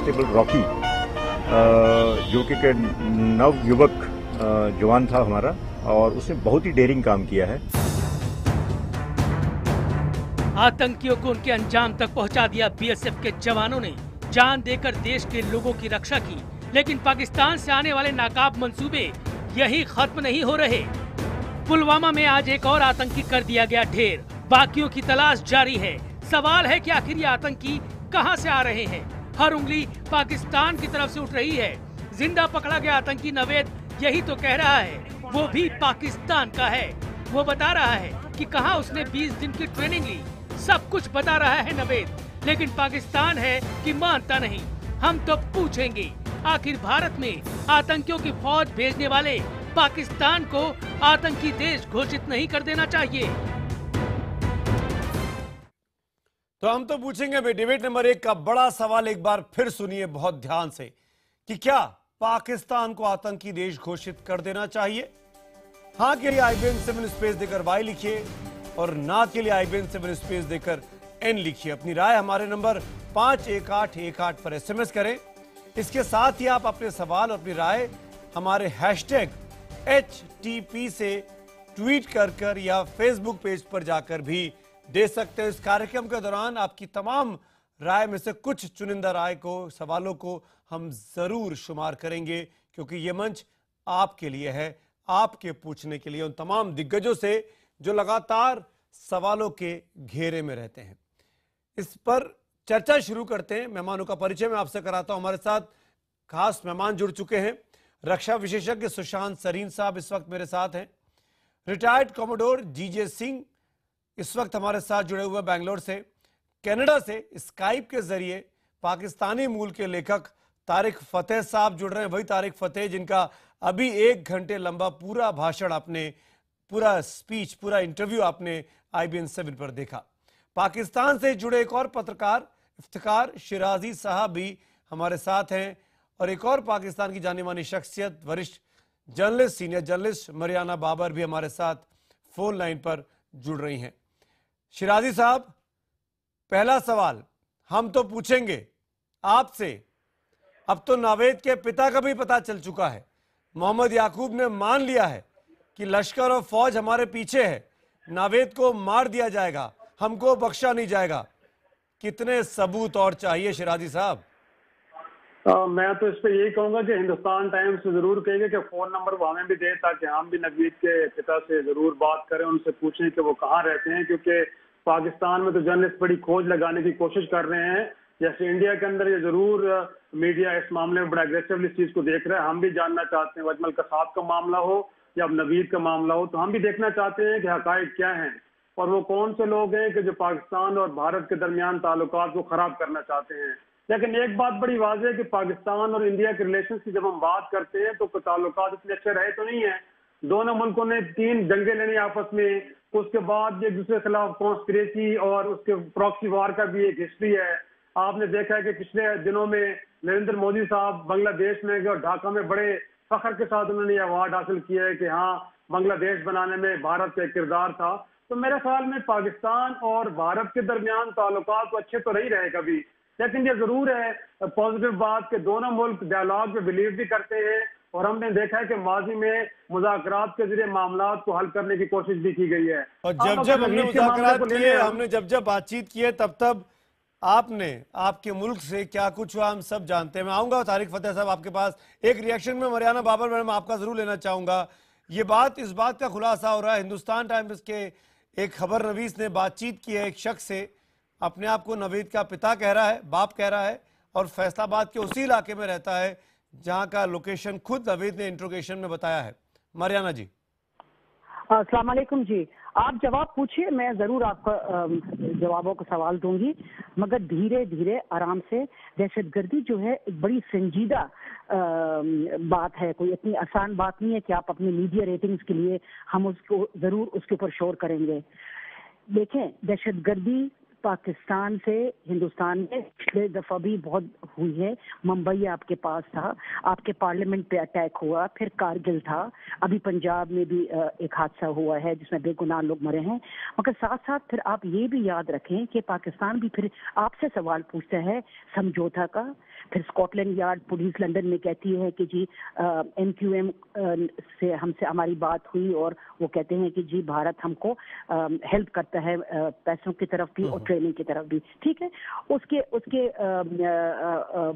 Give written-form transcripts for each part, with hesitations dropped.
Constable Rocky, जो कि एक नव युवक जवान था हमारा, और उसने बहुत ही डेयरिंग काम किया है। आतंकियों को उनके अंजाम तक पहुंचा दिया बीएसएफ के जवानों ने, जान देकर देश के लोगों की रक्षा की। लेकिन पाकिस्तान से आने वाले नाकाब मंसूबे यही खत्म नहीं हो रहे। पुलवामा में आज एक और आतंकी कर दिया गया ढेर, बाकियों की तलाश जारी है। सवाल है कि आखिर ये आतंकी कहां से आ रहे हैं? हर उंगली पाकिस्तान की तरफ से उठ रही है। जिंदा पकड़ा गया आतंकी नवेद यही तो कह रहा है वो भी पाकिस्तान का है। वो बता रहा है कि कहां उसने 20 दिन की ट्रेनिंग ली। सब कुछ बता रहा है नवेद, लेकिन पाकिस्तान है कि मानता नहीं। हम तो पूछेंगे, आखिर भारत में आतंकियों की फौज भेजने वाले पाकिस्तान को आतंकी देश घोषित नहीं कर देना चाहिए? तो हम तो पूछेंगे भाई, डिबेट नंबर 1 का बड़ा सवाल एक बार फिर सुनिए बहुत ध्यान से कि क्या पाकिस्तान को आतंकी देश घोषित कर देना चाहिए? हाँ के लिए IBN 7 स्पेस देकर Y लिखिए और ना के लिए IBN 7 स्पेस देकर N लिखिए। अपनी राय हमारे नंबर 51818 पर SMS करें। इसके साथ ही आप अपने सवाल और अपनी राय हमारे #HTP से ट्वीट कर या फेसबुक पेज पर जाकर भी दे सकते हैं। इस कार्यक्रम के दौरान आपकी तमाम राय में से कुछ चुनिंदा राय को, सवालों को हम जरूर शुमार करेंगे, क्योंकि ये मंच आपके लिए है, आपके पूछने के लिए, उन तमाम दिग्गजों से जो लगातार सवालों के घेरे में रहते हैं। इस पर चर्चा शुरू करते हैं। मेहमानों का परिचय मैं आपसे कराता हूं। हमारे साथ खास मेहमान जुड़ चुके हैं। रक्षा विशेषज्ञ सुशांत सरीन साहब इस वक्त मेरे साथ हैं। रिटायर्ड कॉमोडोर जीजे सिंह इस वक्त हमारे साथ जुड़े हुए बेंगलोर से। कनाडा से स्काइप के जरिए पाकिस्तानी मूल के लेखक तारिक फतेह साहब जुड़ रहे हैं। वही तारिक फतेह जिनका अभी 1 घंटे लंबा पूरा भाषण आपने, पूरा स्पीच, पूरा इंटरव्यू आपने IBN 7 पर देखा। पाकिस्तान से जुड़े एक और पत्रकार इफ्तिकार शिराजी साहब भी हमारे साथ हैं, और एक और पाकिस्तान की जानी मानी शख्सियत, वरिष्ठ journalist, senior journalist Mariana Baabar भी हमारे साथ फोन लाइन पर जुड़ रही हैं। शिराजी साहब, पहला सवाल हम तो पूछेंगे आपसे। अब तो नावेद के पिता का भी पता चल चुका है। मोहम्मद याकूब ने मान लिया है कि लश्कर और फौज हमारे पीछे है, नावेद को मार दिया जाएगा, हमको बख्शा नहीं जाएगा। कितने सबूत और चाहिए शिराजी साहब? मैं तो इस पे यही कहूंगा कि हिंदुस्तान टाइम्स से जरूर कहेंगे कि फोन नंबर वो हमें भी दे, ताकि हम भी नवीद के पिता से जरूर बात करें, उनसे पूछें कि वो कहाँ रहते हैं। क्योंकि पाकिस्तान में तो जर्नलिस्ट बड़ी खोज लगाने की कोशिश कर रहे हैं। जैसे इंडिया के अंदर ये जरूर मीडिया इस मामले में बड़ा एग्रेसिवली इस चीज को देख रहा है। हम भी जानना चाहते हैं, अजमल कसाब का मामला हो या अब नवीद का मामला हो, तो हम भी देखना चाहते हैं कि हकायक क्या है और वो कौन से लोग हैं कि जो पाकिस्तान और भारत के दरमियान ताल्लुकात को खराब करना चाहते हैं। लेकिन एक बात बड़ी वाज़ेह है कि पाकिस्तान और इंडिया के रिलेशन की जब हम बात करते हैं तो ताल्लुकात इतने अच्छे रहे तो नहीं है। दोनों मुल्कों ने 3 जंगें लड़ी आपस में, उसके बाद एक दूसरे के खिलाफ कॉन्स्पिरेसी और उसके प्रॉक्सी वार का भी एक हिस्ट्री है। आपने देखा है कि पिछले दिनों में नरेंद्र मोदी साहब बांग्लादेश में गए और ढाका में बड़े फख्र के साथ उन्होंने ये अवार्ड हासिल किया है कि हाँ, बांग्लादेश बनाने में भारत का एक किरदार था। तो मेरे ख्याल में पाकिस्तान और भारत के दरमियान ताल्लुकात तो अच्छे तो नहीं रहे कभी, लेकिन ये जरूर है पॉजिटिव बात कि दोनों मुल्क डायलॉग में बिलीव भी करते हैं, और हमने देखा है कि माजी में मुज़ाकरात के जरिए मामलात को हल करने की कोशिश भी की गई है। और जब हमने मुज़ाकरात किए, हमने जब बातचीत की है, तब आपने आपके मुल्क से क्या कुछ हुआ हम सब जानते हैं। मैं आऊंगा तारिक फतेह साहब आपके पास। एक रिएक्शन में मरियाना बाबर मैडम आपका जरूर लेना चाहूंगा। ये बात, इस बात का खुलासा हो रहा है, हिंदुस्तान टाइम्स के एक खबर नवीस ने बातचीत की है एक शख्स से, अपने आप को नवीद का पिता कह रहा है, बाप कह रहा है, और फैसलाबाद के उसी इलाके में रहता है जहां का लोकेशन खुद नवीद ने इंट्रोगेशन में बताया है। मरियाना जी। अस्सलाम वालेकुम जी, आप जवाब पूछिए, मैं जरूर आपका जवाबों का सवाल दूंगी, मगर धीरे धीरे आराम से। दहशतगर्दी जो है एक बड़ी संजीदा बात है, कोई इतनी आसान बात नहीं है कि आप अपनी मीडिया रेटिंग्स के लिए हम उसको जरूर उसके ऊपर शोर करेंगे। देखें, दहशतगर्दी पाकिस्तान से हिंदुस्तान में पिछले दफा भी बहुत हुई है। मुंबई आपके पास था, आपके पार्लियामेंट पे अटैक हुआ, फिर कारगिल था, अभी पंजाब में भी एक हादसा हुआ है जिसमें बेगुनाह लोग मरे हैं। मगर साथ साथ फिर आप ये भी याद रखें कि पाकिस्तान भी फिर आपसे सवाल पूछता है समझौता का, फिर स्कॉटलैंड यार्ड पुलिस लंदन में कहती है कि जी MQM से हमसे हमारी बात हुई और वो कहते हैं कि जी भारत हमको हेल्प करता है पैसों की तरफ भी और ट्रेनिंग की तरफ भी, ठीक है। उसके उसके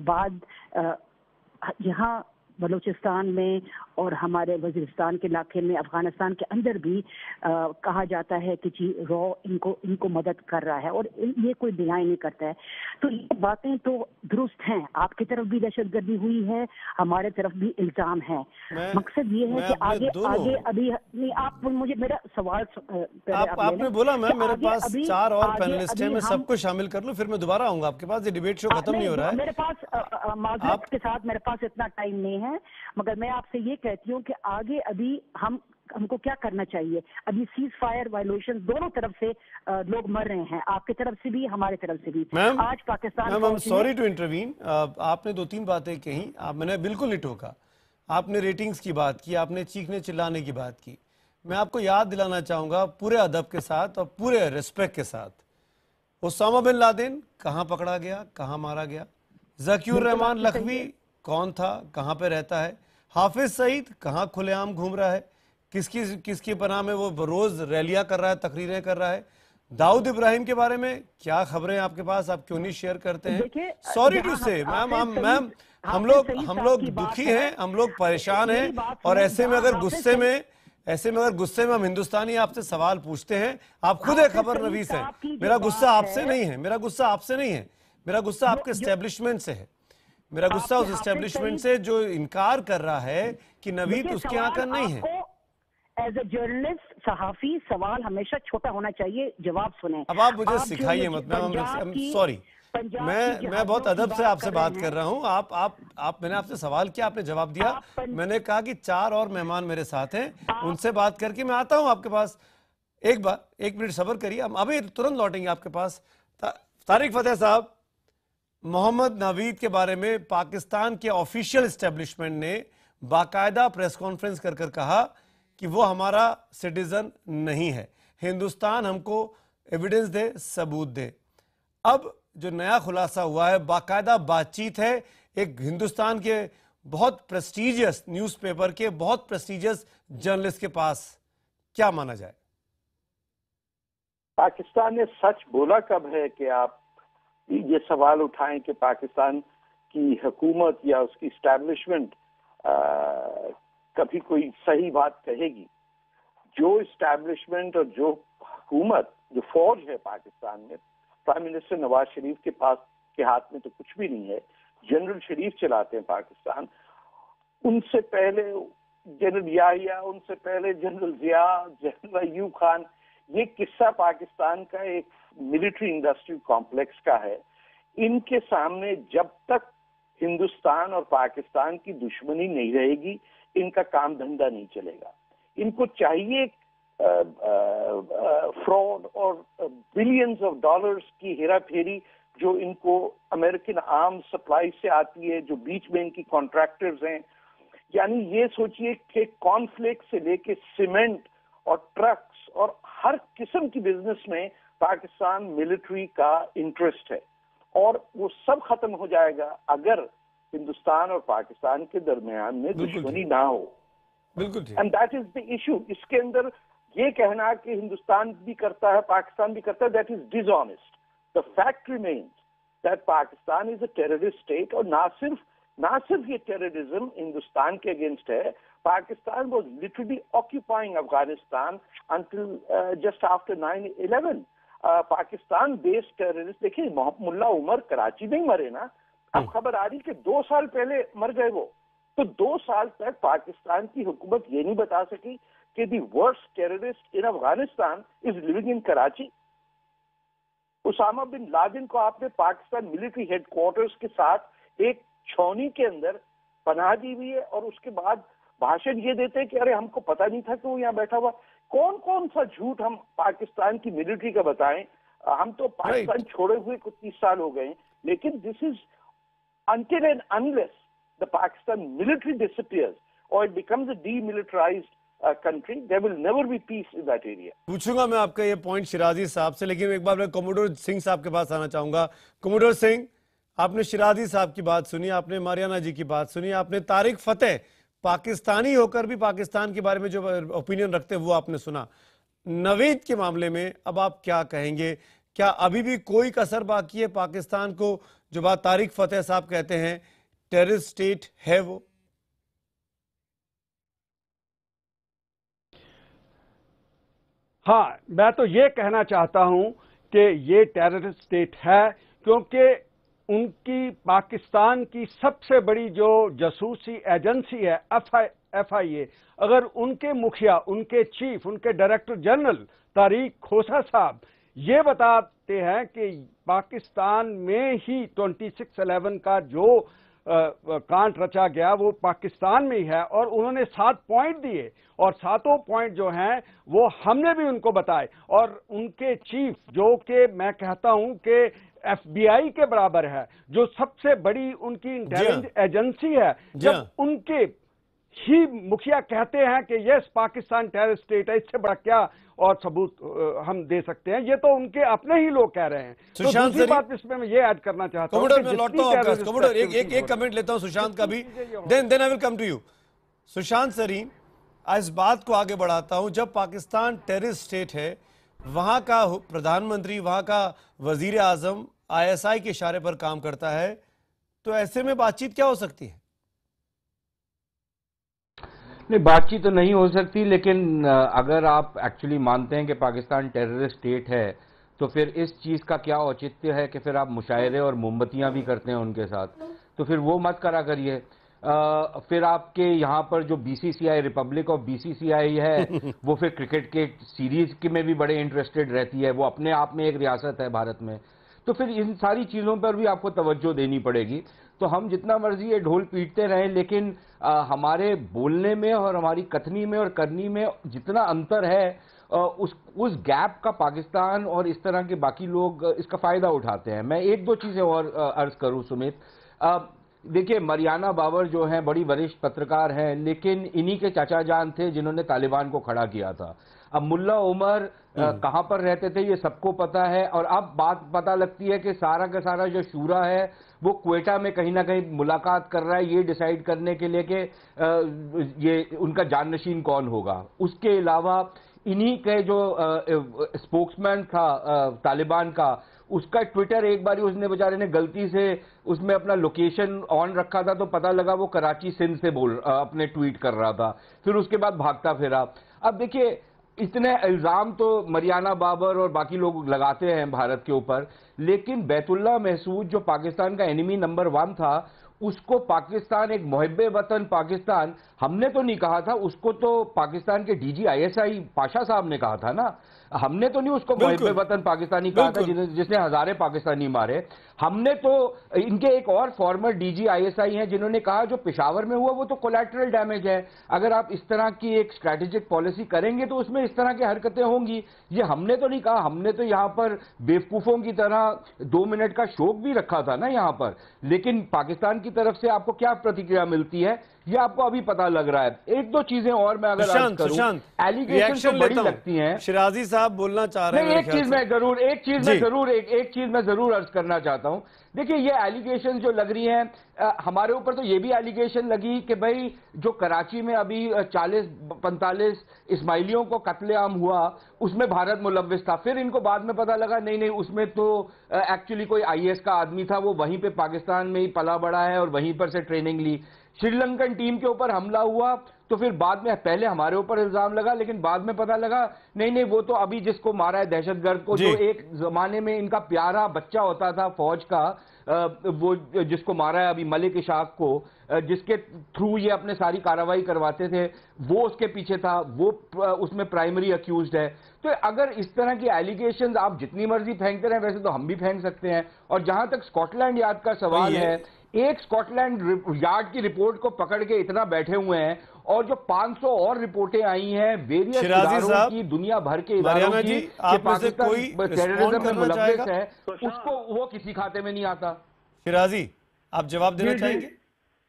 बाद यहाँ बलूचिस्तान में और हमारे वजीरिस्तान के इलाके में, अफगानिस्तान के अंदर भी कहा जाता है कि जी रॉ इनको मदद कर रहा है और ये कोई डिनाई नहीं करता है। तो ये बातें तो दुरुस्त हैं, आपकी तरफ भी दहशतगर्दी हुई है, हमारे तरफ भी इल्जाम है। मकसद ये है कि आगे अभी नहीं, आप मुझे मेरा सवाल आपने बोला मैम मेरे पास 4 और पैनलिस्ट हैं, मैं सबको शामिल कर लूं, फिर मैं दोबारा आऊंगा आपके पास। ये डिबेट शो खत्म नहीं हो रहा है मेरे पास, माजरत के साथ मेरे पास इतना टाइम नहीं है, मगर मैं आपसे ये कहती हूँ कि आगे अभी हमको क्या करना चाहिए। अभी सीज फायर वायलेशन दोनों तरफ से लोग मर रहे हैं, आपकी तरफ से भी हमारे तरफ से भी। आज Pakistan, ma'am sorry to intervene, आपने 2-3 बातें कही, मैंने बिल्कुल नहीं टोका। आपने रेटिंग्स की बात की, आपने चीखने चिल्लाने की बात की। मैं आपको याद दिलाना चाहूंगा पूरे अदब के साथ और पूरे रिस्पेक्ट के साथ, ओसामा बिन लादेन कहाँ पकड़ा गया, कहाँ मारा गया, ज़कीउर रहमान लखवी कौन था, कहाँ पे रहता है, हाफिज सईद कहाँ खुलेआम घूम रहा है, किसकी पनाह में वो रोज रैलियां कर रहा है, तकरीरें कर रहा है, दाऊद इब्राहिम के बारे में क्या खबरें आपके पास, आप क्यों नहीं शेयर करते हैं। सॉरी टू से मैम हम लोग दुखी हैं, हम लोग परेशान हैं, और ऐसे में अगर गुस्से में हम हिंदुस्तानी आपसे सवाल पूछते हैं, आप खुद एक खबर नवीस हैं। मेरा गुस्सा आपसे नहीं है, मेरा गुस्सा आपसे नहीं है, मेरा गुस्सा आपके एस्टेब्लिशमेंट से है। मेरा गुस्सा उस एस्टेब्लिशमेंट से जो इनकार कर रहा है कि नवीद उसके यहाँ का नहीं है। एज ए जर्नलिस्ट, सहाफी, सवाल हमेशा छोटा होना चाहिए, जवाब सुने। अब आप मुझे सिखाइए मत, मैं सॉरी, मैं बहुत अदब से आपसे बात कर रहा हूँ। मैंने आपसे सवाल किया, आपने जवाब दिया। मैंने कहा कि 4 और मेहमान मेरे साथ हैं, उनसे बात करके मैं आता हूँ आपके पास। एक मिनट सब्र करिए, हम अभी तुरंत लौटेंगे आपके पास। तारिक फतेह साहब, मोहम्मद नावीद के बारे में पाकिस्तान के ऑफिशियल एस्टेब्लिशमेंट ने बाकायदा प्रेस कॉन्फ्रेंस कर कहा कि वो हमारा सिटीजन नहीं है, हिंदुस्तान हमको एविडेंस दे, सबूत दे। अब जो नया खुलासा हुआ है, बाकायदा बातचीत है एक हिंदुस्तान के बहुत प्रेस्टीजियस न्यूज़पेपर के बहुत प्रेस्टीजियस जर्नलिस्ट के पास, क्या माना जाए। पाकिस्तान ने सच बोला कब है कि आप ये सवाल उठाएं कि पाकिस्तान की हुकूमत या उसकी इस्टेब्लिशमेंट कभी कोई सही बात कहेगी। जो इस्टेब्लिशमेंट और जो हुकूमत, जो फौज है पाकिस्तान में, प्राइम मिनिस्टर नवाज शरीफ के हाथ में तो कुछ भी नहीं है, जनरल शरीफ चलाते हैं पाकिस्तान। उनसे पहले जनरल याहिया, उनसे पहले जनरल जिया, जनरल अयूब खान। ये किस्सा पाकिस्तान का एक मिलिट्री इंडस्ट्रियल कॉम्प्लेक्स का है। इनके सामने जब तक हिंदुस्तान और पाकिस्तान की दुश्मनी नहीं रहेगी, इनका काम धंधा नहीं चलेगा। इनको चाहिए फ्रॉड और बिलियंस ऑफ डॉलर्स की हेरा फेरी जो इनको अमेरिकन आर्म्स सप्लाई से आती है, जो बीच में इनकी कॉन्ट्रैक्टर्स हैं। यानी ये सोचिए कि कॉर्नफ्लेक्स से लेके सीमेंट और ट्रक्स और हर किस्म की बिजनेस में पाकिस्तान मिलिट्री का इंटरेस्ट है, और वो सब खत्म हो जाएगा अगर हिंदुस्तान और पाकिस्तान के दरमियान में दुश्मनी ना हो। बिल्कुल, and that is the issue. इसके अंदर ये कहना कि हिंदुस्तान भी करता है, पाकिस्तान भी करता है, that is dishonest. The fact remains that Pakistan is a terrorist state, और ना सिर्फ ये टेररिज्म हिंदुस्तान के अगेंस्ट है। Pakistan was literally occupying Afghanistan until just after 9/11। Pakistan based terrorist, देखिए मुल्ला उमर कराची में ही मरे ना, अब खबर आ रही कि 2 साल पहले मर गए वो। तो 2 साल तक पाकिस्तान की हुकूमत ये नहीं बता सकी कि the worst terrorist in Afghanistan is living in Karachi. Osama bin Laden को आपने पाकिस्तान मिलिट्री हेडक्वार्टर्स के साथ एक छौनी के अंदर पनाह दी हुई है, और उसके बाद भाषण ये देते हैं कि अरे हमको पता नहीं था कि वो यहाँ बैठा हुआ। कौन कौन सा झूठ हम पाकिस्तान की मिलिट्री का बताएं। हम तो पाकिस्तान छोड़े हुए कुछ 30 साल हो गए, लेकिन this is until and unless the Pakistan military disappears or it becomes a demilitarized country, there will never be peace in that area. पूछूंगा मैं आपका ये पॉइंट शिराजी साहब से, लेकिन एक बार मैं कोमोडोर सिंह साहब के पास आना चाहूंगा। कोमोडोर सिंह, आपने शिराजी साहब की बात सुनी, आपने मारियाना जी की बात सुनी, आपने तारिक फतेह पाकिस्तानी होकर भी पाकिस्तान के बारे में जो ओपिनियन रखते हैं वो आपने सुना। नवीद के मामले में अब आप क्या कहेंगे? क्या अभी भी कोई कसर बाकी है पाकिस्तान को, जो बात तारिक फतेह साहब कहते हैं टेररिस्ट स्टेट है वो? हाँ, मैं तो ये कहना चाहता हूं कि ये टेररिस्ट स्टेट है, क्योंकि उनकी पाकिस्तान की सबसे बड़ी जो जासूसी एजेंसी है FIA, अगर उनके मुखिया, उनके चीफ, उनके डायरेक्टर जनरल तारिक खोसा साहब ये बताते हैं कि पाकिस्तान में ही 26/11 का जो कांड रचा गया वो पाकिस्तान में ही है, और उन्होंने 7 पॉइंट दिए, और 7 पॉइंट जो हैं वो हमने भी उनको बताए, और उनके चीफ जो कि मैं कहता हूं कि FBI के बराबर है, जो सबसे बड़ी उनकी इंटेलिजेंस एजेंसी है, जब उनके ही मुखिया कहते हैं कि यस पाकिस्तान टेररिस्ट स्टेट है, इससे बड़ा क्या और सबूत हम दे सकते हैं? ये तो उनके अपने ही लोग कह रहे हैं। तो दूसरी बात इसमें मैं ये ऐड करना चाहता हूं, मैं लौटता हूं, एक कमेंट लेता हूं सुशांत का भी, then I will come to you. Sushant Sareen, इस बात को आगे बढ़ाता हूं, जब पाकिस्तान टेररिस्ट स्टेट है, वहां का प्रधानमंत्री, वहां का वजीर आजम ISI के इशारे पर काम करता है, तो ऐसे में बातचीत क्या हो सकती है? नहीं, बातचीत तो नहीं हो सकती, लेकिन अगर आप एक्चुअली मानते हैं कि पाकिस्तान टेररिस्ट स्टेट है, तो फिर इस चीज़ का क्या औचित्य है कि फिर आप मुशायरे और मोमबत्तियां भी करते हैं उनके साथ? तो फिर वो मत करा करिए। फिर आपके यहाँ पर जो BCCI, रिपब्लिक ऑफ BCCI है, वो फिर क्रिकेट के सीरीज के में भी बड़े इंटरेस्टेड रहती है, वो अपने आप में एक रियासत है भारत में। तो फिर इन सारी चीज़ों पर भी आपको तवज्जो देनी पड़ेगी। तो हम जितना मर्जी ये ढोल पीटते रहें, लेकिन हमारे बोलने में और हमारी कथनी में और करनी में जितना अंतर है, उस गैप का पाकिस्तान और इस तरह के बाकी लोग इसका फायदा उठाते हैं। मैं 1-2 चीजें और अर्ज करूं सुमित। देखिए, मरियाना बाबर जो हैं बड़ी वरिष्ठ पत्रकार हैं, लेकिन इन्हीं के चाचा जान थे जिन्होंने तालिबान को खड़ा किया था। अब मुल्ला उमर कहां पर रहते थे ये सबको पता है, और अब बात पता लगती है कि सारा का सारा जो शूरा है वो क्वेटा में कहीं ना कहीं मुलाकात कर रहा है ये डिसाइड करने के लिए कि ये उनका जाननशीन कौन होगा। उसके अलावा इन्हीं के जो स्पोक्समैन था तालिबान का, उसका ट्विटर एक बार उसने बेचारे ने गलती से उसमें अपना लोकेशन ऑन रखा था, तो पता लगा वो कराची सिंध से अपने ट्वीट कर रहा था, फिर उसके बाद भागता फिरा। अब देखिए, इतने इल्जाम तो मरियाना बाबर और बाकी लोग लगाते हैं भारत के ऊपर, लेकिन बैतुल्ला महसूद जो पाकिस्तान का एनिमी नंबर 1 था, उसको पाकिस्तान एक मुहिब्बे वतन पाकिस्तान, हमने तो नहीं कहा था, उसको तो पाकिस्तान के DG ISI पाशा साहब ने कहा था ना। हमने तो नहीं उसको मुहिब्बे वतन पाकिस्तानी कहा था जिसने हजारे पाकिस्तानी मारे। हमने तो, इनके एक और फॉर्मर DG ISI हैं जिन्होंने कहा जो पेशावर में हुआ वो तो कोलैटरल डैमेज है, अगर आप इस तरह की एक स्ट्रैटेजिक पॉलिसी करेंगे तो उसमें इस तरह की हरकतें होंगी। ये हमने तो नहीं कहा, हमने तो यहां पर बेवकूफों की तरह 2 मिनट का शोक भी रखा था ना यहां पर। लेकिन पाकिस्तान की तरफ से आपको क्या प्रतिक्रिया मिलती है ये आपको अभी पता लग रहा है। 1-2 चीजें और मैं अगर अर्ज करूं, एलिगेशन तो बड़ी लगती हैं। शिराजी साहब बोलना चाह रहे हैं। एक चीज मैं जरूर अर्ज करना चाहता हूं। देखिए, ये एलिगेशन जो लग रही हैं, हमारे ऊपर तो ये भी एलिगेशन लगी कि भाई जो कराची में अभी 40-45 इस्माइलियों को कत्लेआम हुआ उसमें भारत मुलव्विस था। फिर इनको बाद में पता लगा नहीं उसमें तो एक्चुअली कोई IS का आदमी था, वो वहीं पे पाकिस्तान में ही पला बड़ा है और वहीं पर से ट्रेनिंग ली। श्रीलंकन टीम के ऊपर हमला हुआ तो फिर बाद में, पहले हमारे ऊपर इल्जाम लगा लेकिन बाद में पता लगा नहीं वो तो अभी जिसको मारा है दहशतगर्द को, जो एक जमाने में इनका प्यारा बच्चा होता था फौज का, वो जिसको मारा है अभी मलिक इशाक को, जिसके थ्रू ये अपने सारी कार्रवाई करवाते थे, वो उसके पीछे था, वो उसमें प्राइमरी अक्यूज्ड है। तो अगर इस तरह की एलिगेशंस आप जितनी मर्जी फेंकते रहे, वैसे तो हम भी फेंक सकते हैं। और जहां तक स्कॉटलैंड यार्ड का सवाल है, एक स्कॉटलैंड यार्ड की रिपोर्ट को पकड़ के इतना बैठे हुए हैं, और जो 500 और रिपोर्टें आई हैं वेरियस इदारों की, दुनिया भर के इदारों की, कि पाकिस्तान टेररिज्म में मुलव्विस है, उसको वो किसी खाते में नहीं आता। शिराजी, आप जवाब देना चाहेंगे?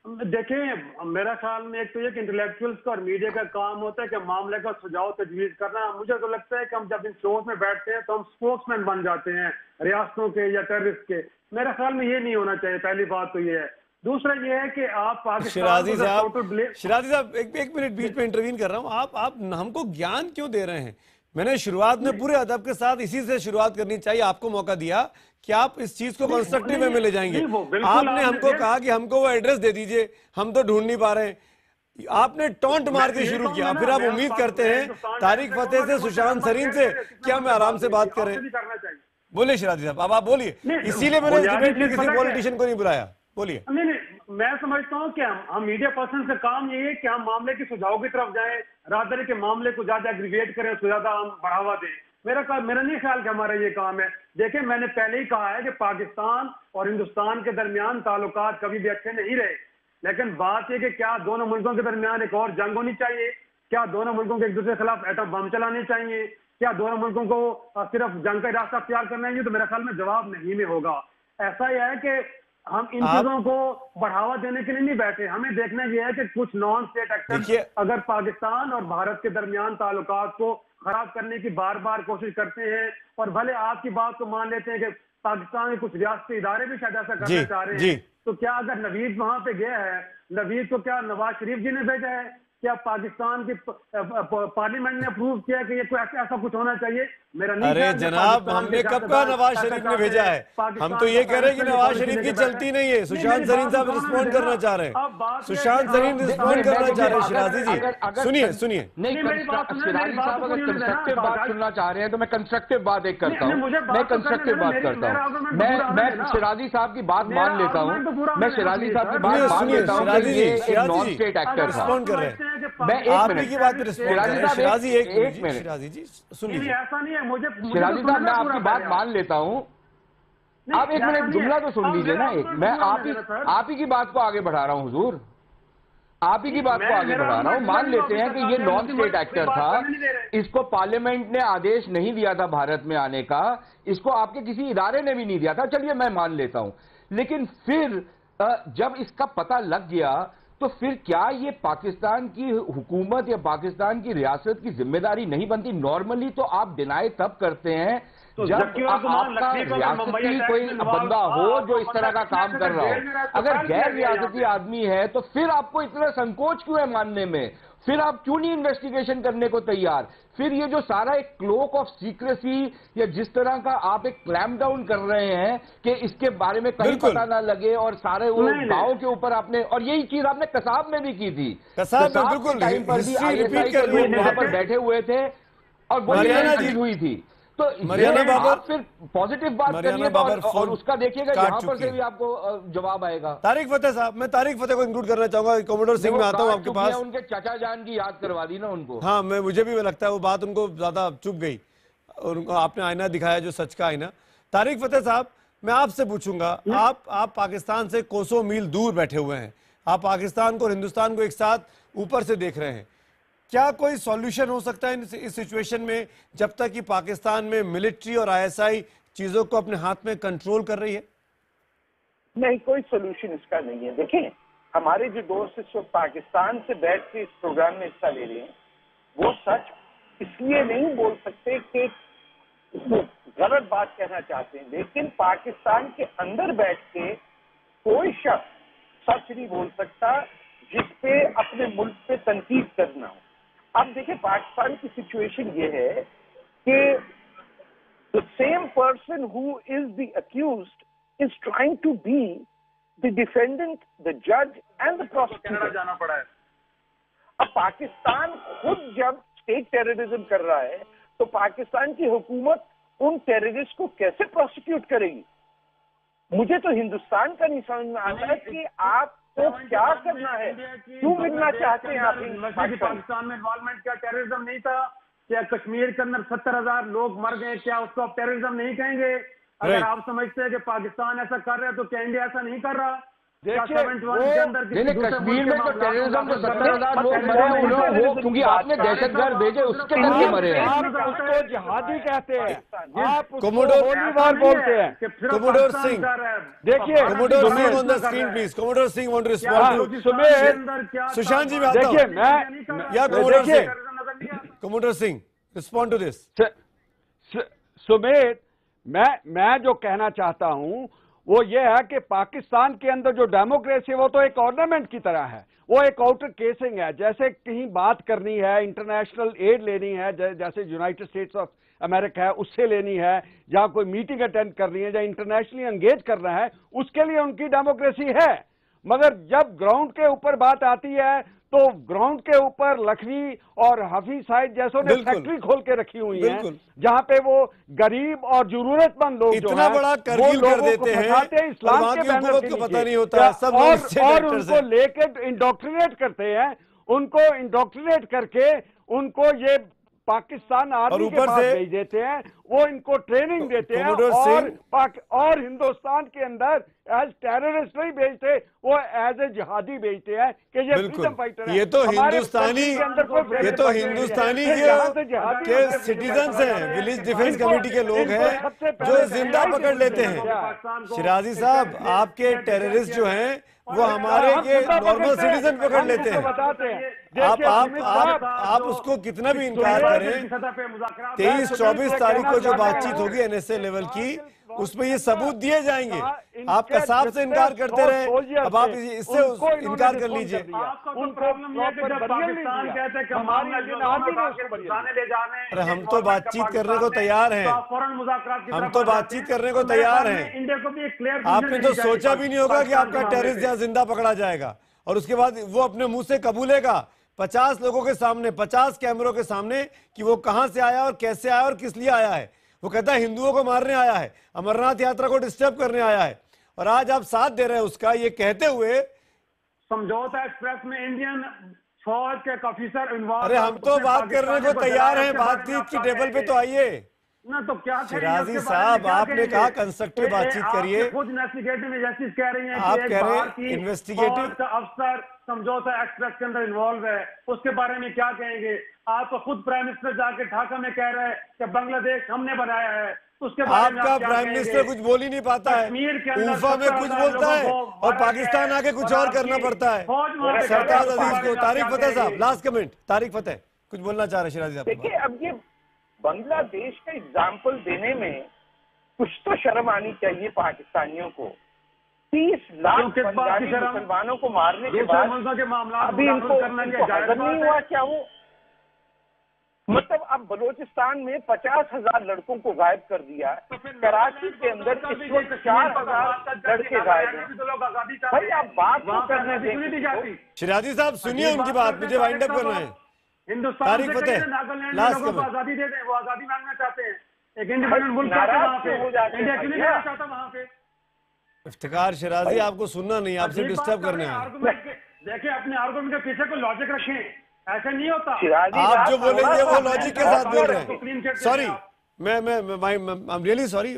देखिए, मेरा ख्याल में एक तो ये कि इंटेलेक्चुअल्स का और मीडिया का काम होता है कि मामले का सुझाव तजवीज करना। मुझे तो लगता है कि हम जब इन शोज में बैठते हैं तो हम स्पोक्समैन बन जाते हैं रियासतों के या टेररिस्ट के। मेरा ख्याल में ये नहीं होना चाहिए, पहली बात तो ये है। दूसरा ये है कि आप शिराजी साहब एक मिनट बीच में इंटरवीन कर रहा हूँ। आप हमको ज्ञान क्यों दे रहे हैं? मैंने शुरुआत में पूरे अदब के साथ इसी से शुरुआत करनी चाहिए, आपको मौका दिया कि आप इस चीज को कंस्ट्रक्टिव वे में ले जाएंगे। आपने हमको कहा कि हमको वो एड्रेस दे दीजिए, हम तो ढूंढ नहीं पा रहे हैं। आपने टॉन्ट मार के शुरू किया, फिर आप उम्मीद करते हैं तारिक फतेह से, सुशांत सरीन से क्या मैं आराम से बात करें? बोलिए शिराजी साहब, अब आप बोलिए। इसीलिए मैंने इस डिबेट में किसी पॉलिटिशियन को नहीं बुलाया। बोलिए। नहीं, मैं समझता हूँ कि हम मीडिया पर्सन से काम यही है कि हम मामले के सुझाव की तरफ जाएं, रादर के मामले को ज्यादा एग्रीगेट करें, उसको ज्यादा हम बढ़ावा दें। मेरा नहीं ख्याल कि हमारा ये काम है। देखिए, मैंने पहले ही कहा है कि पाकिस्तान और हिंदुस्तान के दरमियान ताल्लुकात कभी भी अच्छे नहीं रहे, लेकिन बात यह कि क्या दोनों मुल्कों के दरमियान एक और जंग होनी चाहिए? क्या दोनों मुल्कों को एक दूसरे के खिलाफ एटम बम चलाने चाहिए? क्या दोनों मुल्कों को सिर्फ जंग का रास्ता अख्तियार करना है? तो मेरा ख्याल में जवाब नहीं में होगा। ऐसा ही है कि हम इन चीजों को बढ़ावा देने के लिए नहीं बैठे। हमें देखना यह है कि कुछ नॉन स्टेट एक्टर्स अगर पाकिस्तान और भारत के दरमियान ताल्लुकात को खराब करने की बार बार कोशिश करते हैं, और भले आपकी बात को मान लेते हैं कि पाकिस्तान के कुछ रियासती इदारे भी शायद ऐसा करना चाह रहे हैं, तो क्या अगर नवीद वहां पे गया है, नवीद को क्या नवाज शरीफ जी ने भेजा है? क्या पाकिस्तान की पार्लियामेंट ने अप्रूव किया कि ये कोई ऐसा कुछ होना चाहिए? मेरा नहीं। अरे जनाब, हमने कब कहा नवाज शरीफ ने भेजा है? हम तो ये कह रहे हैं कि नवाज शरीफ की चलती नहीं है। सुशांत सरीन साहब रिस्पॉन्ड करना चाह रहे हैं। सुशांत सरीन रिस्पॉन्ड करना चाह रहे हैं। शिराजी जी सुनिए। नहीं, शिराजी साहब अगर कंस्ट्रक्टिव बात सुनना चाह रहे हैं तो मैं कंस्ट्रक्टिव बात एक करता हूँ। मैं कंस्ट्रक्टिव बात करता हूँ। मैं शिराजी साहब की बात मान लेता हूँ। मैं शिराजी साहब की बात मान लेता हूँ। ये एक नॉन स्टेट एक्टर था। रिस्पॉन्ड कर रहे हैं। मैं एक मिनट की बात पे रिस्पॉन्ड कर रहे हैं। शिराजी एक मिनट। शिराजी जी सुनिए। ऐसा नहीं है, मुझे शिराजी साहब मैं आपकी बात मान लेता हूं। आप एक मिनट जुमला तो सुन लीजिए ना। एक मैं आप ही की बात को आगे बढ़ा रहा हूं हुजूर, आप ही की बात को आगे बढ़ा रहा हूं। मान लेते हैं कि ये नॉन स्टेट एक्टर था, इसको पार्लियामेंट ने आदेश नहीं दिया था भारत में आने का, इसको आपके किसी इदारे ने भी नहीं दिया था, चलिए मैं मान लेता हूं। लेकिन फिर जब इसका पता लग गया तो फिर क्या ये पाकिस्तान की हुकूमत या पाकिस्तान की रियासत की जिम्मेदारी नहीं बनती? नॉर्मली तो आप डिनाई तब करते हैं जब आपका रियासती कोई बंदा हो जो इस तरह का काम कर रहा हो। अगर गैर रियासती आदमी है तो फिर आपको इतना संकोच क्यों है मानने में? फिर आप क्यों नहीं इन्वेस्टिगेशन करने को तैयार? फिर ये जो सारा एक क्लोक ऑफ सीक्रेसी या जिस तरह का आप एक क्लैम्प डाउन कर रहे हैं कि इसके बारे में कहीं पता ना लगे, और सारे वो गांव के ऊपर आपने, और यही चीज आपने कसाब में भी की थी। कसाब में बिल्कुल टाइम पर भी ISI के लोग वहां पर बैठे हुए थे और बड़ी हुई थी। तो मरियाना बाबर फिर पॉजिटिव बात करिए और उसका देखिएगा जहां पर से भी आपको जवाब आएगा। तारिक फतेह साहब, मैं तारिक फतेह को इंक्लूड करना चाहूंगा। कॉमोडोर सिंह में आता हूं आपके पास। उनके चाचा जान की याद करवा दी ना उनको। हाँ, मुझे भी लगता है वो बात उनको ज्यादा चुप गई और उनको आपने आईना दिखाया जो सच का आईना। तारिक फतेह साहब, मैं आपसे पूछूंगा, आप पाकिस्तान से कोसों मील दूर बैठे हुए हैं, आप पाकिस्तान को और हिंदुस्तान को एक साथ ऊपर से देख रहे हैं। क्या कोई सॉल्यूशन हो सकता है इस सिचुएशन में जब तक कि पाकिस्तान में मिलिट्री और ISI चीजों को अपने हाथ में कंट्रोल कर रही है? नहीं, कोई सॉल्यूशन इसका नहीं है। देखें, हमारे जो दोस्त इस वक्त पाकिस्तान से बैठ के इस प्रोग्राम में हिस्सा ले रहे हैं, वो सच इसलिए नहीं बोल सकते कि गलत बात कहना चाहते हैं, लेकिन पाकिस्तान के अंदर बैठ के कोई शख्स सच नहीं बोल सकता जिसपे अपने मुल्क पे तनकीद करना हो। अब देखिए, पाकिस्तान की सिचुएशन ये है कि the same person who is the accused is trying to be the defendant, the जज एंड द प्रोसिक्यूटर। जाना पड़ा है। अब पाकिस्तान खुद जब स्टेट टेररिज्म कर रहा है तो पाकिस्तान की हुकूमत उन टेररिस्ट को कैसे प्रोसिक्यूट करेगी? मुझे तो हिंदुस्तान का नहीं समझ में आता है कि आप तो क्या करना है, क्यों मिलना चाहते हैं आप? पाकिस्तान में इन्वॉल्वमेंट क्या टेररिज्म नहीं था? क्या कश्मीर के अंदर 70,000 लोग मर गए, क्या उसको आप टेररिज्म नहीं कहेंगे? अगर आप समझते हैं कि पाकिस्तान ऐसा कर रहा है तो क्या इंडिया ऐसा नहीं कर रहा? देखिए, नहीं, कश्मीर में तो टेररिज्म में 70,000 लोग मरे हैं, वो क्योंकि आपने दहशतगर्द भेजे उसके डर से मरे हैं। आप उसको जिहादी कहते हैं, आप उसको गोलीबार बोलते हैं। कोमोडोर सिंह, देखिए, commodore Singh on the screen please. Commodore Singh want to respond to Sushant ji. देखिए, मैं या commodore Singh, commodore Singh respond to this. Sumedh, मैं जो कहना चाहता हूं वो ये है कि पाकिस्तान के अंदर जो डेमोक्रेसी है वो तो एक ऑर्नामेंट की तरह है, वो एक आउटर केसिंग है। जैसे कहीं बात करनी है, इंटरनेशनल एड लेनी है, जैसे यूनाइटेड स्टेट्स ऑफ अमेरिका है उससे लेनी है, या कोई मीटिंग अटेंड करनी है, या इंटरनेशनली एंगेज करना है, उसके लिए उनकी डेमोक्रेसी है। मगर जब ग्राउंड के ऊपर बात आती है तो ग्राउंड के ऊपर लखवी और हफीज साइद जैसों ने फैक्ट्री खोल के रखी हुई है, जहां पे वो गरीब और जरूरतमंद लोग इतना बड़ा करगिल कर देते हैं, इस्लाम के बैनर के पता नहीं होता सब और उनको लेकर इंडोक्ट्रिनेट करते हैं, उनको इंडोक्ट्रिनेट करके उनको ये पाकिस्तान आर्मी के पास भेज देते हैं, वो इनको ट्रेनिंग देते हैं और हिंदुस्तान के अंदर एज टेररिस्ट नहीं भेजते, वो एज ए जिहादी भेजते हैं कि ये फ्रीडम फाइटर है। ये तो हिंदुस्तानी के सिटीजन्स हैं, विलेज डिफेंस कमेटी के लोग हैं जो जिंदा पकड़ लेते हैं। शिराजी साहब, आपके टेररिस्ट जो हैं वो हमारे ये नॉर्मल सिटीजन पकड़ लेते हैं। आप उसको कितना भी इनकार करें, 23-24 तारीख को जो बातचीत होगी एनएसए लेवल की, उसमें ये सबूत दिए जाएंगे। आप कसाब से इनकार करते रहे, अब आप इससे इनकार कर लीजिए। अरे हम तो बातचीत करने को तैयार हैं, हम तो बातचीत करने को तैयार हैं। आपने तो सोचा भी नहीं होगा कि आपका टेररिस्ट यहाँ जिंदा पकड़ा जाएगा और उसके बाद वो अपने मुंह से कबूलेगा 50 लोगों के सामने, 50 कैमरों के सामने कि वो कहां से आया और कैसे आया और किस लिए आया है। वो कहता है हिंदुओं को मारने आया है, अमरनाथ यात्रा को डिस्टर्ब करने आया है, और आज आप साथ दे रहे हैं उसका, ये कहते हुए समझौता एक्सप्रेस में इंडियन फौज के ऑफिसर इन्वॉल्व। अरे हम तो बात करने को तैयार हैं, बातचीत की टेबल पे तो आइए ना। तो क्या शिराजी साहब, आपने कहा कंस्ट्रक्टिव बातचीत करिए, खुद इन्वेस्टिगेटिव एजेंसीज कह रही हैं आप कह रहे हैं इन्वेस्टिगेटिव अफसर समझौता एक्सप्रेस के अंदर इन्वॉल्व है, उसके बारे में क्या कहेंगे? आप खुद प्राइम मिनिस्टर जाके ढाका में कह रहे हैं कि बांग्लादेश हमने बनाया है, उसके बारे में आपका प्राइम मिनिस्टर कुछ बोल ही नहीं पाता है, ऊफा में कुछ बोलता है और पाकिस्तान आके कुछ और करना पड़ता है। सरताज अजीज को, तारिक फतेह साहब लास्ट कमेंट, तारिक फतेह कुछ बोलना चाह रहे शिराजी साहब। देखिए, अब ये बांग्लादेश का एग्जाम्पल देने में कुछ तो शर्म आनी चाहिए पाकिस्तानियों को। 30 लाख पंजाबी मुसलमानों को मारने के बाद अभी इनको हजम नहीं हुआ क्या? वो मतलब अब बलूचिस्तान में 50,000 लड़कों को गायब कर दिया, कराची के अंदर इस वक्त 4,000 लड़के गायब हैं। भाई आप बात तो करने दें। शिराजी साहब सुनिए उनकी बात, मुझे वाइंड अप करना है। हिंदुस्तान से नागालैंड में लोगों को आजादी दे दें, वो आजादी मांगना चाहते हैं, एक इंडिपेंडेंट मुल्क चाहते हैं वहाँ पे, इंडिया क्यों नहीं देना चाहता वहाँ पे? इफ्तिकार शिराजी, आपको सुनना नहीं, आपसे डिस्टर्ब करने आए। देखिए, अपने आर्गुमेंट के पीछे कोई लॉजिक रखें, ऐसा नहीं होता। आप जो बोलेंगे वो लॉजिक के साथ बोल रहे हैं। सॉरी, मैं आई एम रियली सॉरी,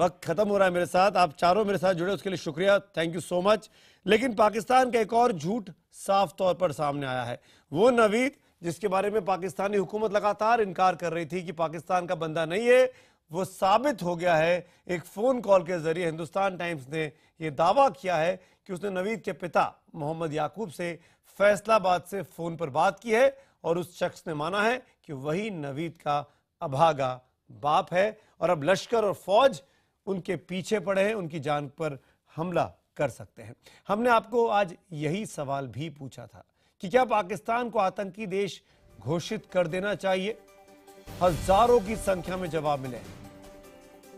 वक्त खत्म हो रहा है मेरे साथ। आप चारों मेरे साथ जुड़े उसके लिए शुक्रिया, थैंक यू सो मच। लेकिन पाकिस्तान का एक और झूठ साफ तौर पर सामने आया है, वो नवीद जिसके बारे में पाकिस्तानी हुकूमत लगातार इनकार कर रही थी कि पाकिस्तान का बंदा नहीं है, वो साबित हो गया है। एक फोन कॉल के जरिए हिंदुस्तान टाइम्स ने यह दावा किया है कि उसने नवीद के पिता मोहम्मद याकूब से फैसलाबाद से फोन पर बात की है और उस शख्स ने माना है कि वही नवीद का अभागा बाप है और अब लश्कर और फौज उनके पीछे पड़े हैं, उनकी जान पर हमला कर सकते हैं। हमने आपको आज यही सवाल भी पूछा था कि क्या पाकिस्तान को आतंकी देश घोषित कर देना चाहिए? हजारों की संख्या में जवाब मिले।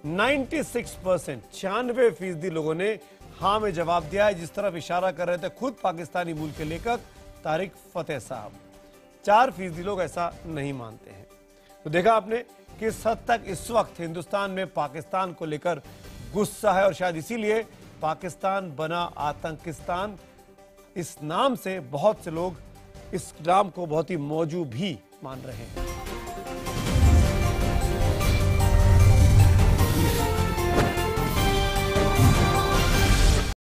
96%, 96% लोगों ने हाँ में जवाब दिया है, जिस तरफ इशारा कर रहे थे खुद पाकिस्तानी मूल के लेखक तारिक फतेह साहब। 4% लोग ऐसा नहीं मानते हैं। तो देखा आपने किस हद तक इस वक्त हिंदुस्तान में पाकिस्तान को लेकर गुस्सा है, और शायद इसीलिए पाकिस्तान बना आतंकिस्तान। इस नाम से बहुत से लोग इस नाम को बहुत ही मौजू भी मान रहे हैं।